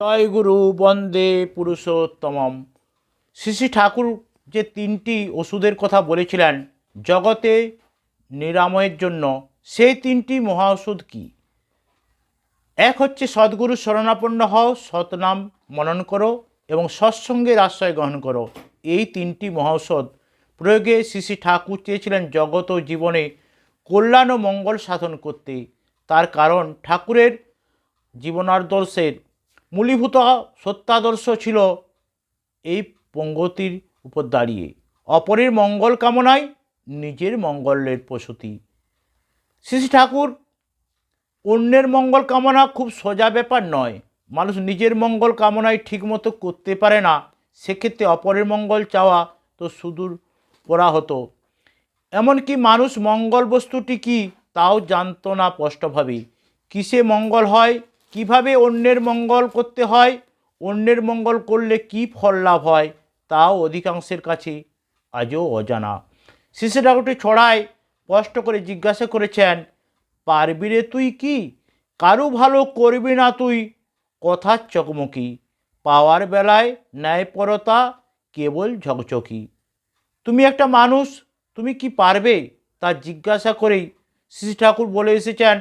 জয় গুরু বন্দে পুরুষোত্তমম। শ্রী শ্রী ঠাকুর যে তিনটি ওষুধের কথা বলেছিলেন জগতে নিরাময়ের জন্য, সেই তিনটি মহা ওষুধ কী? এক হচ্ছে সদ্গুরু শরণাপন্ন হও, সতনাম মনন করো এবং সৎসঙ্গের আশ্রয় গ্রহণ করো। এই তিনটি মহাঔষধ প্রয়োগে শ্রী শ্রী ঠাকুর চেয়েছিলেন জগৎ ও জীবনে কল্যাণ ও মঙ্গল সাধন করতে। তার কারণ ঠাকুরের জীবনাদর্শের মূলীভূত সত্যাদর্শ ছিল এই পঙ্গতির উপর দাঁড়িয়ে অপরের মঙ্গল কামনায় নিজের মঙ্গলের প্রসূতি। শ্রী শ্রী ঠাকুর অন্যের মঙ্গল কামনা খুব সোজা ব্যাপার নয়। মানুষ নিজের মঙ্গল কামনায় ঠিকমতো করতে পারে না, সেক্ষেত্রে অপরের মঙ্গল চাওয়া তো সুদূর পড়া হতো। এমনকি মানুষ মঙ্গল বস্তুটি কী তাও জানতো না স্পষ্টভাবে। কিসে মঙ্গল হয়, কিভাবে অন্যের মঙ্গল করতে হয়, অন্যের মঙ্গল করলে কি ফল লাভ হয়, তাও অধিকাংশের কাছে আজও অজানা। শ্রী শ্রী ঠাকুরটি ছড়ায় স্পষ্ট করে জিজ্ঞাসা করেছেন, পারবি রে তুই কি, কারু ভালো করবি না তুই, কথার চকমকি, পাওয়ার বেলায় ন্যায়পরতা কেবল ঝকঝকি। তুমি একটা মানুষ, তুমি কি পারবে, তা জিজ্ঞাসা করেই শ্রী ঠাকুর বলে এসেছেন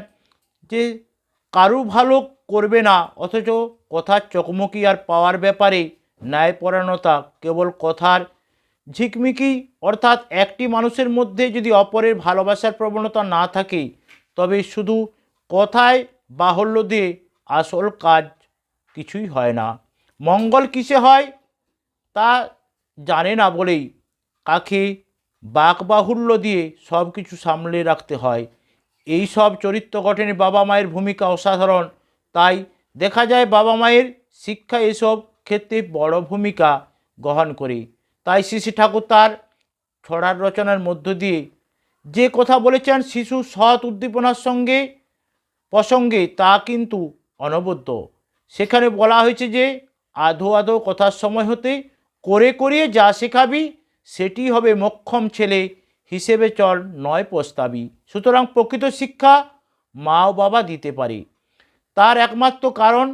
যে কারু ভালো করবে না, অথচ কথার চকমকি আর পাওয়ার ব্যাপারে ন্যায়পরায়ণতা কেবল কথার ঝিকমিকি। অর্থাৎ একটি মানুষের মধ্যে যদি অপরের ভালোবাসার প্রবণতা না থাকে, তবে শুধু কথায় বাহুল্য দিয়ে আসল কাজ কিছুই হয় না। মঙ্গল কিসে হয় তা জানে না বলেই কাকে বাকবাহুল্য দিয়ে সব কিছু সামলে রাখতে হয়। এই সব চরিত্র গঠনে বাবা মায়ের ভূমিকা অসাধারণ। তাই দেখা যায় বাবা মায়ের শিক্ষা এসব ক্ষেত্রে বড় ভূমিকা গ্রহণ করে। তাই শ্রী শ্রী ঠাকুর তার ছড়ার রচনার মধ্য দিয়ে যে কথা বলেছেন শিশু সৎ উদ্দীপনার সঙ্গে প্রসঙ্গে, তা কিন্তু অনবদ্য। সেখানে বলা হয়েছে যে আধো আধো কথার সময় হতে করে করিয়ে যা শেখাবি, সেটি হবে মোক্ষম ছেলে, হিসেবে চল নয় প্রস্তাবি। সুতরাং প্রকৃত শিক্ষা মা ও বাবা দিতে পারে। তার একমাত্র কারণ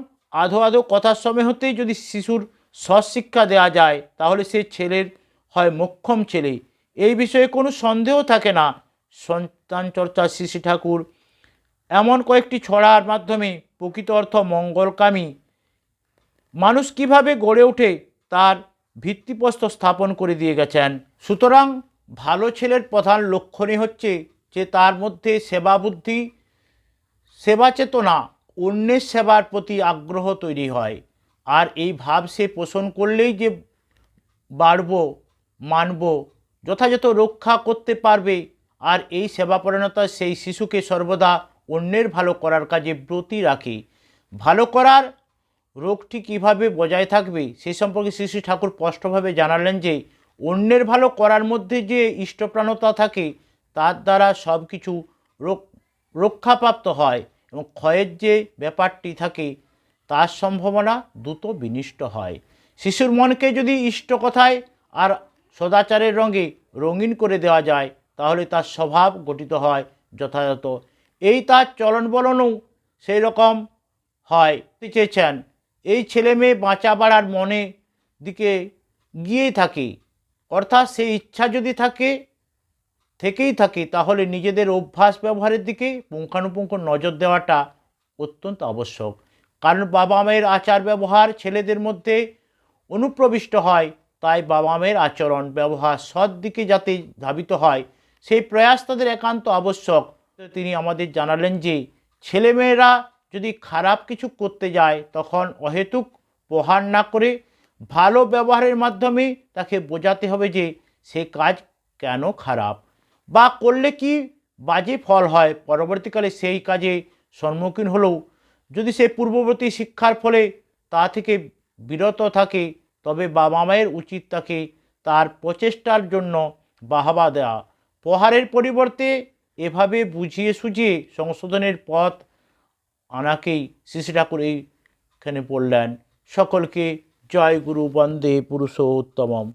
আধো আধো কথার সময় হতেই যদি শিশুর সৎশিক্ষা দেওয়া যায়, তাহলে সে ছেলের হয় মোক্ষম ছেলে, এই বিষয়ে কোনো সন্দেহ থাকে না। সন্তান চর্চা শ্রী শ্রী ঠাকুর এমন কয়েকটি ছড়ার মাধ্যমে প্রকৃত অর্থ মঙ্গলকামী মানুষ কিভাবে গড়ে ওঠে তার ভিত্তিপ্রস্তর স্থাপন করে দিয়ে গেছেন। সুতরাং ভালো ছেলের প্রধান লক্ষণই হচ্ছে যে তার মধ্যে সেবা বুদ্ধি, সেবা চেতনা, অন্যের সেবার প্রতি আগ্রহ তৈরি হয়। আর এই ভাব সে পোষণ করলেই যে বাড়ব, মানব, যথাযথ রক্ষা করতে পারবে। আর এই সেবাপরায়ণতা সেই শিশুকে সর্বদা অন্যের ভালো করার কাজে ব্রতী রাখে। ভালো করার রোগটি কীভাবে বজায় থাকবে সে সম্পর্কে শ্রী শ্রী ঠাকুর স্পষ্টভাবে জানালেন যে অন্যের ভালো করার মধ্যে যে ইষ্টপ্রাণতা থাকে, তার দ্বারা সব কিছু রক্ষাপ্রাপ্ত হয় এবং ক্ষয়ের যে ব্যাপারটি থাকে তার সম্ভাবনা দ্রুত বিনষ্ট হয়। শিশুর মনকে যদি ইষ্ট কথায় আর সদাচারের রঙে রঙিন করে দেওয়া যায়, তাহলে তার স্বভাব গঠিত হয় যথাযথ। এই তার চলন বলনও সেই রকম হয় চেয়েছেন। এই ছেলে মেয়ে বাঁচা বাড়ার মনে দিকে গিয়েই থাকে, অর্থাৎ সেই ইচ্ছা যদি থেকেই থাকে, তাহলে নিজেদের অভ্যাস ব্যবহারের দিকে পুঙ্খানুপুঙ্খ নজর দেওয়াটা অত্যন্ত আবশ্যক। কারণ বাবা মায়ের আচার ব্যবহার ছেলেদের মধ্যে অনুপ্রবিষ্ট হয়। তাই বাবা মায়ের আচরণ ব্যবহার সৎ দিকে যাতে ধাবিত হয়, সেই প্রয়াস তাদের একান্ত আবশ্যক। তিনি আমাদের জানালেন যে ছেলেমেয়েরা যদি খারাপ কিছু করতে যায়, তখন অহেতুক প্রহার না করে ভালো ব্যবহারের মাধ্যমে তাকে বোঝাতে হবে যে সে কাজ কেন খারাপ বা করলে কি বাজে ফল হয়। পরবর্তীকালে সেই কাজে সম্মুখীন হলেও যদি সে পূর্ববর্তী শিক্ষার ফলে তা থেকে বিরত থাকে, তবে বাবা মায়ের উচিত তাকে তার প্রচেষ্টার জন্য বাহবা দেওয়া। প্রহারের পরিবর্তে এভাবে বুঝিয়ে সুঝিয়ে সংশোধনের পথ আনাকেই শ্রী শ্রী ঠাকুর এইখানে বললেন। সকলকে জয় গুরু বন্দে পুরুষোত্তমম।